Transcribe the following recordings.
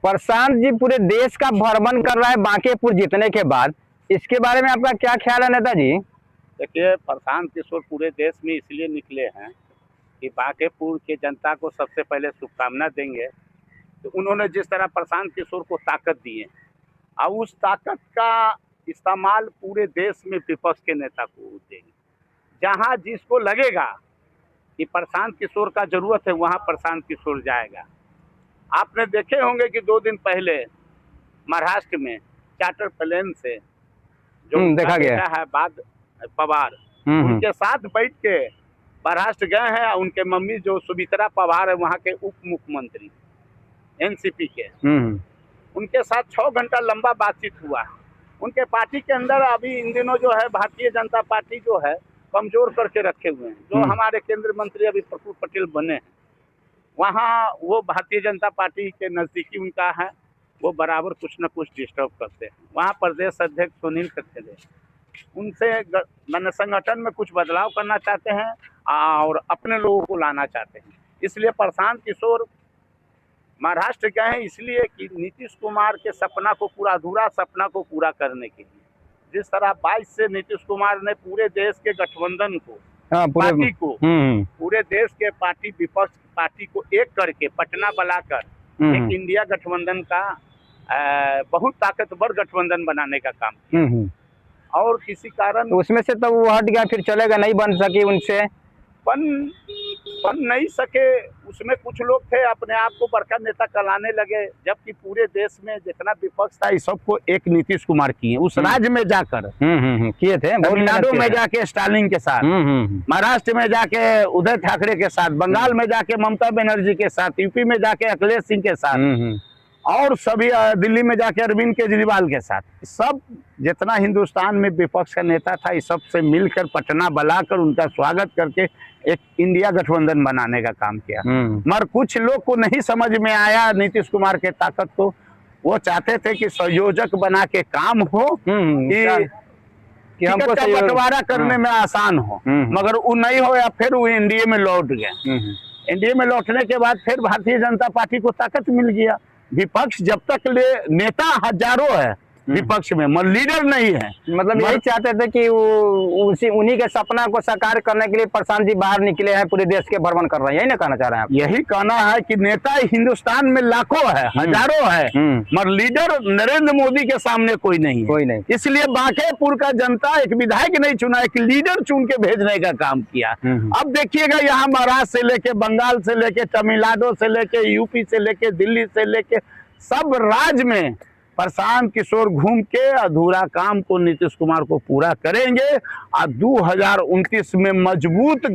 प्रशांत जी पूरे देश का भ्रमण कर रहा है बांकेपुर जीतने के बाद, इसके बारे में आपका क्या ख्याल है नेताजी? देखिए, प्रशांत किशोर पूरे देश में इसलिए निकले हैं कि बांकेपुर के जनता को सबसे पहले शुभकामना देंगे। तो उन्होंने जिस तरह प्रशांत किशोर को ताकत दी है, और उस ताकत का इस्तेमाल पूरे देश में विपक्ष के नेता को देंगे। जहां जिसको लगेगा कि प्रशांत किशोर का जरूरत है, वहां प्रशांत किशोर जाएगा। आपने देखे होंगे कि 2 दिन पहले महाराष्ट्र में चार्टर प्लेन से जो देखा गया है बाद पवार, उनके साथ बैठ के महाराष्ट्र गए हैं। उनके मम्मी जो सुमित्रा पवार है, वहाँ के उप मुख्यमंत्री एनसीपी के, उनके साथ 6 घंटा लंबा बातचीत हुआ। उनके पार्टी के अंदर अभी इन दिनों जो है भारतीय जनता पार्टी जो है कमजोर करके रखे हुए हैं। जो हमारे केंद्रीय मंत्री अभी प्रफुल्ल पटेल बने हैं, वहाँ वो भारतीय जनता पार्टी के नजदीकी उनका है, वो बराबर कुछ न कुछ डिस्टर्ब करते हैं। वहाँ प्रदेश अध्यक्ष सुनील कच्छले उनसे मैंने संगठन में कुछ बदलाव करना चाहते हैं और अपने लोगों को लाना चाहते हैं। इसलिए प्रशांत किशोर महाराष्ट्र गए हैं, इसलिए कि नीतीश कुमार के सपना को पूरा अधूरा सपना को पूरा करने के लिए। जिस तरह 22 से नीतीश कुमार ने पूरे देश के गठबंधन को पार्टी को पूरे देश के पार्टी विपक्ष पार्टी को एक करके पटना बुलाकर एक इंडिया गठबंधन का बहुत ताकतवर गठबंधन बनाने का काम किया। और किसी कारण तो उसमें से तो वो हट गया, फिर चलेगा, नहीं बन सकी, उनसे बन नहीं सके। उसमें कुछ लोग थे अपने आप को बड़का नेता कहलाने लगे, जबकि पूरे देश में जितना विपक्ष था इस सबको एक नीतीश कुमार किए। उस राज्य में जाकर किए थे, तमिलनाडु में जाके स्टालिन के साथ, महाराष्ट्र में जाके उद्धव ठाकरे के साथ, बंगाल में जाके ममता बनर्जी के साथ, यूपी में जाके अखिलेश सिंह के साथ, और सभी दिल्ली में जाके अरविंद केजरीवाल के साथ, सब जितना हिंदुस्तान में विपक्ष का नेता था इस सब से मिलकर पटना बुलाकर उनका स्वागत करके एक इंडिया गठबंधन बनाने का काम किया। मगर कुछ लोग को नहीं समझ में आया नीतीश कुमार के ताकत को। वो चाहते थे कि संयोजक बना के काम हो, कि हमको बंटवारा करने में आसान हो, मगर वो नहीं हो। या फिर वो एनडीए में लौट गए। एनडीए में लौटने के बाद फिर भारतीय जनता पार्टी को ताकत मिल गया। विपक्ष जब तक नेता हजारों है विपक्ष में, मगर लीडर नहीं है। मतलब यही चाहते थे कि उन्हीं के सपना को साकार करने के लिए प्रशांत जी बाहर निकले हैं, पूरे देश के भ्रमण कर रहे हैं, यही ना कहना चाह रहे हैं आप? यही कहना है कि नेता हिंदुस्तान में लाखों है, हजारों है, मगर लीडर नरेंद्र मोदी के सामने कोई नहीं है। इसलिए बांकेपुर का जनता एक विधायक नहीं चुना, एक लीडर चुन के भेजने का काम किया। अब देखिएगा यहाँ महाराष्ट्र से लेके, बंगाल से लेके, तमिलनाडु से लेके, यूपी से लेके, दिल्ली से लेके, सब राज्य में प्रशांत किशोर घूम के अधूरा काम को नीतीश कुमार को पूरा करेंगे और 2029 में मजबूत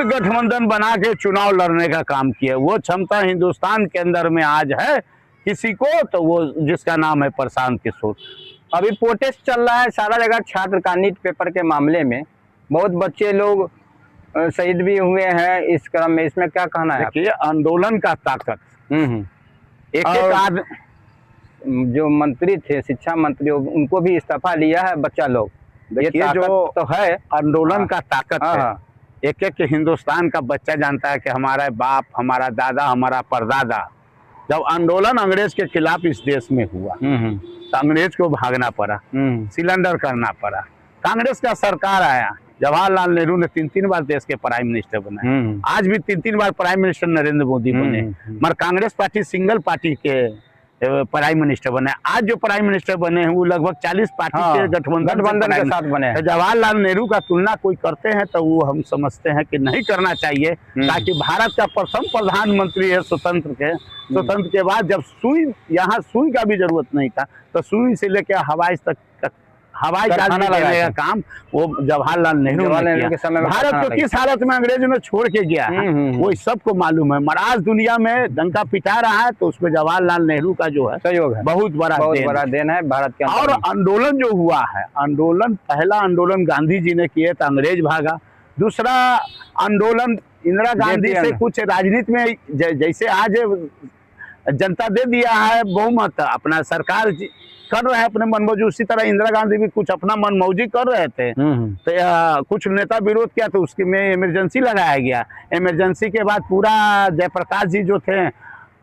गठबंधन बना के चुनाव लड़ने का काम किया। वो क्षमता हिंदुस्तान के अंदर में आज है किसी को, तो वो जिसका नाम है प्रशांत किशोर। अभी प्रोटेस्ट चल रहा है सारा जगह छात्र का नीट पेपर के मामले में, बहुत बच्चे लोग शहीद भी हुए हैं इस क्रम में, इसमें क्या कहना है? देखिए, आंदोलन का ताकत एक आध जो मंत्री थे, शिक्षा मंत्री, उनको भी इस्तीफा लिया है बच्चा लोग। ये जो तो है आंदोलन का ताकत है। एक हिंदुस्तान का बच्चा जानता है कि हमारा बाप, हमारा दादा, हमारा परदादा, जब आंदोलन अंग्रेज के खिलाफ इस देश में हुआ तो अंग्रेज को भागना पड़ा, सिलेंडर करना पड़ा। कांग्रेस का सरकार आया, जवाहरलाल नेहरू ने 3 बार देश के प्राइम मिनिस्टर बनाए। आज भी 3 बार प्राइम मिनिस्टर नरेंद्र मोदी बने, मगर कांग्रेस पार्टी सिंगल पार्टी के प्राइम मिनिस्टर बने। आज जो प्राइम मिनिस्टर बने हैं वो लगभग 40 पार्टी के गठबंधन के साथ बने हैं। जवाहरलाल नेहरू का तुलना कोई करते हैं तो वो हम समझते हैं कि नहीं करना चाहिए, ताकि भारत का प्रथम प्रधानमंत्री है स्वतंत्र के बाद, जब यहाँ सुई का भी जरूरत नहीं था, तो सुई से लेकर हवाई जहाज लगाने का काम वो जवाहरलाल नेहरू ने किया। भारत को किस हालत में अंग्रेजों ने छोड़ के गया है वो सबको मालूम है। मगर आज दुनिया में डंका पिटा रहा है तो उसमें जवाहरलाल नेहरू का जो है सहयोग है, बहुत बड़ा देन है भारत के। और आंदोलन जो हुआ है, पहला आंदोलन गांधी जी ने किया था, अंग्रेज भागा। दूसरा आंदोलन इंदिरा गांधी से कुछ राजनीति में, जैसे आज जनता दे दिया है बहुमत, अपना सरकार कर रहे हैं अपने मनमौजी, उसी तरह इंदिरा गांधी भी कुछ अपना मनमौजी कर रहे थे। तो कुछ नेता विरोध किया तो उसके में इमरजेंसी लगाया गया। इमरजेंसी के बाद पूरा जयप्रकाश जी जो थे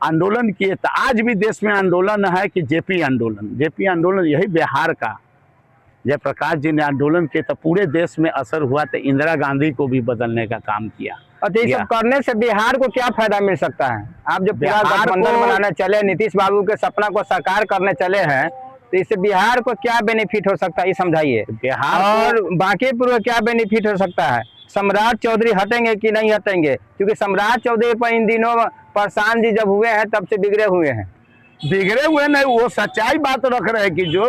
आंदोलन किए, तो आज भी देश में आंदोलन है कि जेपी आंदोलन यही बिहार का जयप्रकाश जी ने आंदोलन किए तो पूरे देश में असर हुआ, तो इंदिरा गांधी को भी बदलने का काम किया। और ये सब करने से बिहार को क्या फायदा मिल सकता है? आप जब पूरा गठबंधन बनाने चले, नीतीश बाबू के सपना को साकार करने चले हैं, तो इससे बिहार को क्या बेनिफिट हो सकता है, ये समझाइए। बिहार और बांकीपुर को क्या बेनिफिट हो सकता है? सम्राट चौधरी हटेंगे कि नहीं हटेंगे? क्योंकि सम्राट चौधरी पर इन दिनों प्रशांत जी जब हुए हैं तब से बिगड़े हुए नहीं, वो सच्चाई बात रख रहे हैं कि जो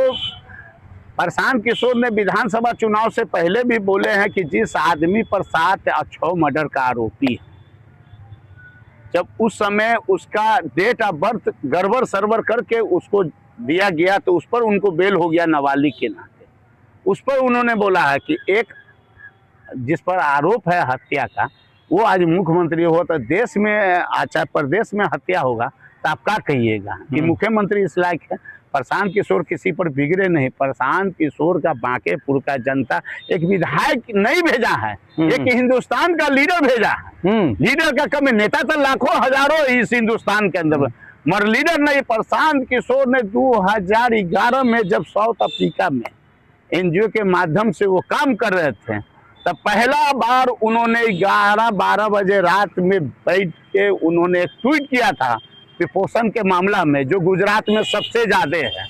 प्रशांत किशोर ने विधानसभा चुनाव से पहले भी बोले हैं कि जिस आदमी पर 7 या 6 मर्डर का आरोपी है, जब उस समय उसका डेट ऑफ बर्थ गड़बड़ सरबर करके उसको दिया गया तो उस पर उनको बेल हो गया नाबालिग के नाते। उस पर उन्होंने बोला है कि एक जिस पर आरोप है हत्या का, वो आज मुख्यमंत्री हो तो देश में अच्छा प्रदेश में हत्या होगा तो आप क्या कहिएगा कि मुख्यमंत्री इस लायक है? प्रशांत किशोर किसी पर बिगड़े नहीं। प्रशांत किशोर का बांकीपुर का जनता एक विधायक नहीं भेजा है, एक हिंदुस्तान का लीडर भेजा है। लीडर का कम नेता तो लाखों हजारों इस हिंदुस्तान के अंदर, मगर लीडर नहीं। प्रशांत किशोर ने 2011 में जब साउथ अफ्रीका में एनजीओ के माध्यम से वो काम कर रहे थे, तब पहला बार उन्होंने 11-12 बजे रात में बैठ के उन्होंने एक ट्वीट किया था कुपोषण के मामला में, जो गुजरात में सबसे ज्यादा है।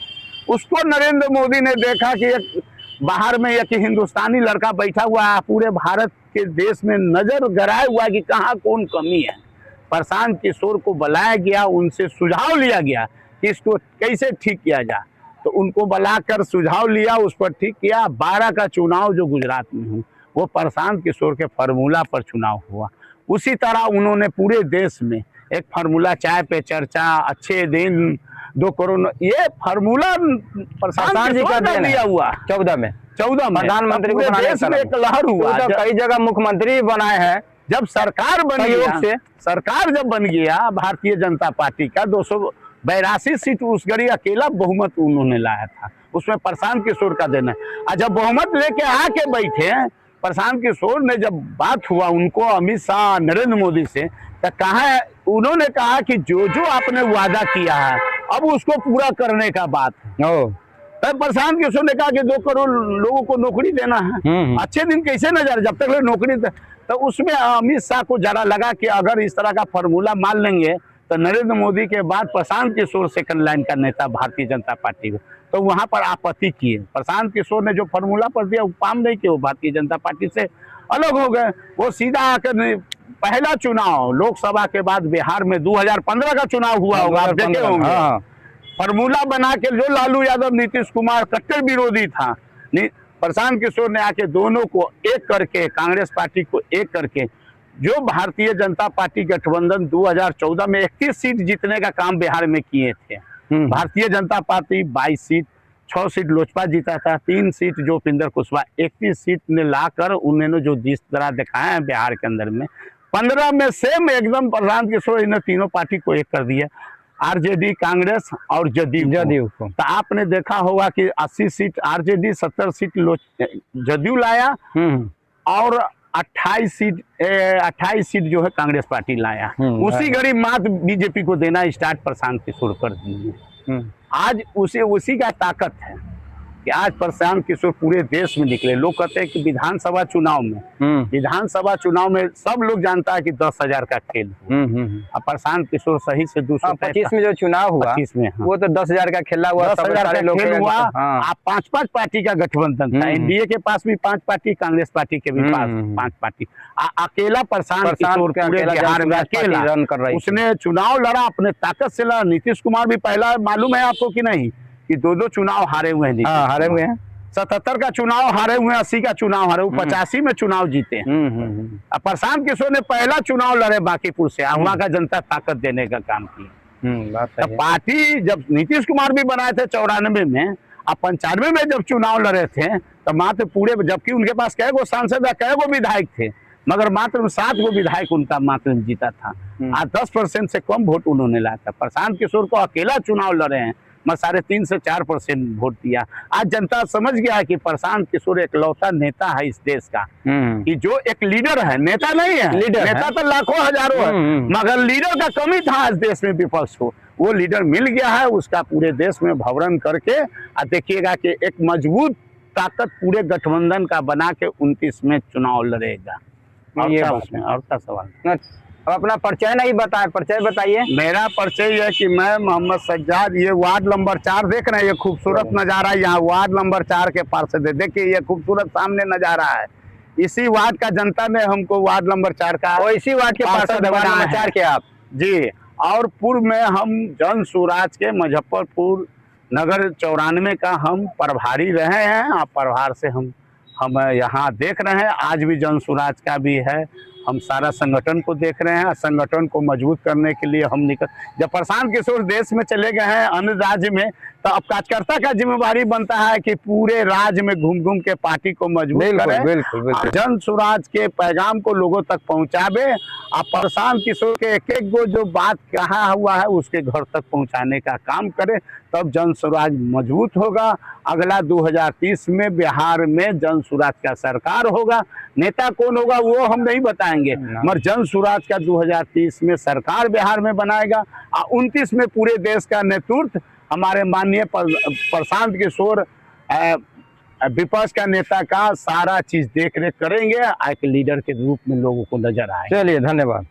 उसको नरेंद्र मोदी ने देखा कि एक बाहर में एक हिंदुस्तानी लड़का बैठा हुआ है, पूरे भारत के देश में नजर गड़ाए हुआ कि कहाँ कौन कमी है। प्रशांत किशोर को बुलाया गया, उनसे सुझाव लिया गया कि इसको कैसे ठीक किया जाए, तो उनको बुलाकर सुझाव लिया, उस पर ठीक किया। 12 का चुनाव जो गुजरात में हुआ वो प्रशांत किशोर के फार्मूला पर चुनाव हुआ। उसी तरह उन्होंने पूरे देश में एक फार्मूला, चाय पे चर्चा, अच्छे दिन, 2 करोड़, ये फार्मूला प्रशांत जी का दिया हुआ 14 में प्रधानमंत्री को देश में एक लहर हुआ। कई जगह मुख्यमंत्री बनाए हैं। जब सरकार बन गया, सरकार जब बन गया भारतीय जनता पार्टी का 282 सीट उस घड़ी अकेला बहुमत उन्होंने लाया था, उसमें प्रशांत किशोर का देना। और जब बहुमत लेके आके बैठे प्रशांत किशोर ने, जब बात हुआ उनको अमित शाह नरेंद्र मोदी से, तो कहा, उन्होंने कहा कि जो जो आपने वादा किया है अब उसको पूरा करने का बात है। तब प्रशांत किशोर ने कहा कि 2 करोड़ लोगों को नौकरी देना है। अच्छे दिन कैसे नजर, जब तक नौकरी, तो उसमें अमित शाह को जरा लगा कि अगर इस तरह का फार्मूला मान लेंगे तो नरेंद्र मोदी के बाद प्रशांत किशोर सेकंड लाइन का नेता भारतीय जनता पार्टी को, तो वहां पर आपत्ति किए। प्रशांत किशोर ने जो फार्मूला पर दिया वो काम नहीं किया, वो भारतीय जनता पार्टी से अलग हो गए। वो सीधा आकर पहला चुनाव लोकसभा के बाद बिहार में 2015 का चुनाव हुआ होगा, आप देखे होंगे। फार्मूला बना के जो लालू यादव नीतीश कुमार कट्टर विरोधी था, प्रशांत किशोर ने आके दोनों को एक करके, कांग्रेस पार्टी को एक करके, जो भारतीय जनता पार्टी गठबंधन 2014 में 31 सीट जीतने का काम बिहार में किए थे। Bharatiya Janata party 22 seat, 6 seat Lojpa जीता था, 3 सीट जो उपेंद्र कुशवाहा, 31 सीट ने लाकर उन्होंने जो जिस तरह दिखाया है बिहार के अंदर में, 15 में सेम एकदम प्रशांत किशोर ने तीनों पार्टी को एक कर दिया, आरजेडी, कांग्रेस और जदयू को। तो आपने देखा होगा कि 80 सीट आरजेडी, 70 सीट जदयू लाया और 28 सीट जो है कांग्रेस पार्टी लाया। उसी घड़ी मात बीजेपी को देना स्टार्ट प्रशांत किशोर कर दिए। आज उसी का ताकत है कि आज प्रशांत किशोर पूरे देश में निकले। लोग कहते हैं कि विधानसभा चुनाव में सब लोग जानता है कि 10,000 का खेल। अब प्रशांत किशोर सही से 225 में जो चुनाव हुआ, 25 में वो तो 10,000 का खेला हुआ, 10,000 का खेल हुआ। आप 5-5 पार्टी का गठबंधन था, एनडीए के पास भी 5 पार्टी, कांग्रेस पार्टी के भी पास 5 पार्टी। अकेला प्रशांत किशोर पूरे बिहार में अकेला रन कर रहा है। उसने चुनाव लड़ा, अपने ताकत से लड़ा। नीतीश कुमार भी पहला, मालूम है आपको कि नहीं, कि 2 चुनाव हारे हुए हैं। हारे हुए हैं, 77 का चुनाव हारे हुए, 80 का चुनाव हारे हुए, 85 में चुनाव जीते। प्रशांत किशोर ने पहला चुनाव लड़े बांकीपुर से, वहां का जनता ताकत देने का काम किया। तो पार्टी जब नीतीश कुमार भी बनाए थे 94 में, अब 95 में जब चुनाव लड़े थे, तो मात्र पूरे, जबकि उनके पास कै गो सांसद, कै गो विधायक थे, मगर मात्र 7 गो विधायक उनका मात्र जीता था। आज 10% से कम वोट उन्होंने लाया था। प्रशांत किशोर को अकेला चुनाव लड़े हैं, मैं 3.5 से 4% वोट दिया। आज जनता समझ गया है कि प्रशांत किशोर एकलौता नेता है इस देश का, कि जो एक लीडर है, नेता नहीं है, नेता तो लाखों हजारों है, मगर लीडर का कमी था इस देश में विपक्ष को। वो लीडर मिल गया है, उसका पूरे देश में भ्रमण करके देखिएगा कि एक मजबूत ताकत पूरे गठबंधन का बना के 29 में चुनाव लड़ेगा। और ये क्या बात उसमें और क्या सवाल? अब अपना परिचय नहीं बताए, परिचय बताइए। मेरा परिचय है कि मैं मोहम्मद सज्जाद, ये वार्ड नंबर 4 देख रहे हैं, ये खूबसूरत नज़ारा यहाँ वार्ड नंबर 4 के पार्षद है। देखिए ये खूबसूरत सामने नज़ारा है, इसी वार्ड का जनता ने हमको वार्ड नंबर 4 का, और इसी वार्ड के पार्षद वार्ड नंबर 4 के आप जी। और पूर्व में हम जन स्वराज के मुजफ्फरपुर नगर 94 का हम प्रभारी रहे हैं। और प्रभार से हम यहाँ देख रहे हैं, आज भी जन स्वराज का भी है, हम सारा संगठन को देख रहे हैं। संगठन को मजबूत करने के लिए हम जब प्रशांत किशोर देश में चले गए हैं अन्य राज्य में, तो अब कार्यकर्ता का जिम्मेवारी बनता है कि पूरे राज्य में घूम घूम के पार्टी को मजबूत करें, बिल्कुल। जन स्वराज के पैगाम को लोगों तक पहुंचावे। और प्रशांत किशोर के एक गो जो बात कहा हुआ है उसके घर तक पहुंचाने का काम करे, तब जन स्वराज मजबूत होगा। अगला 2030 में बिहार में जन स्वराज का सरकार होगा। नेता कौन होगा वो हम नहीं बताएंगे, मगर जन स्वराज का 2030 में सरकार बिहार में बनाएगा। और 29 में पूरे देश का नेतृत्व हमारे माननीय प्रशांत किशोर विपक्ष का नेता का सारा चीज देख रेख करेंगे, एक लीडर के रूप में लोगों को नजर आए। चलिए, धन्यवाद।